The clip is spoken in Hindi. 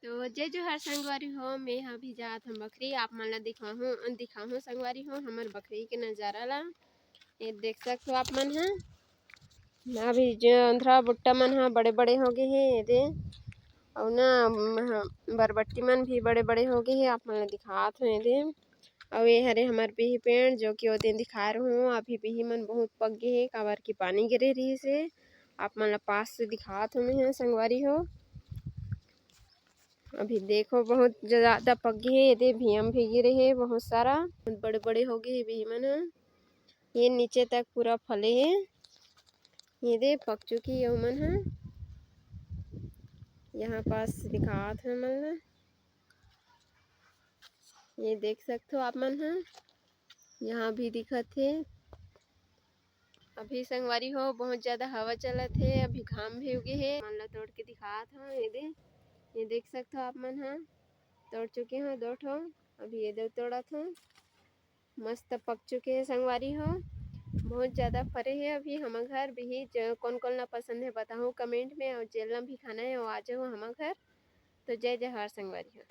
तो जय जोहार संगवारी हो। मैं यहाँ भी जात हम बकरी आप मन ला दिखाहूँ संगवारी हो हमर बकरी के नज़ारा ला। ये देख सकते हो आप मन ह अभी जो अंधरा बुट्टा मन ह बड़े बड़े हो गए हे एदे अउ ना बरबट्टी मन भी बड़े बड़े हो गए हे। आप मन ला दिखात हो एदे अउ ये हरे हमर बिही पेड़ जो कि ओदे दिखा रहूँ। अभी बिही मन बहुत पक गए हे काबर की पानी गिरे रहिस हे। आप मन ला पास से दिखात हो मैं संगवारी हो। अभी देखो बहुत ज्यादा पक गए हे एदे भीम भी गिरे हे बहुत सारा बड़े बड़े हो गए हे बिही मन ह। ये नीचे तक पूरा फले हे ये दे पक चुकी है मन ह। यहाँ पास दिखात है मन ला ये देख सकते हो आप मन ह यहाँ भी दिखत हे। अभी संगवारी हो बहुत ज्यादा हवा चलत हे अभी घाम भी उगे हे मन ला तोड़ के दिखात ह ये देख सकते हो आप मन ह तोड़ चुके हो दो ठो अभी ये दो तोड़त हो मस्त पक चुके हैं संगवारी हो। बहुत ज़्यादा फरे हैं अभी हम घर भी कौन कौन ला पसंद है बताओ कमेंट में और जेल भी खाना है और आ जाओ हम घर। तो जय जय हर संगवारी हो।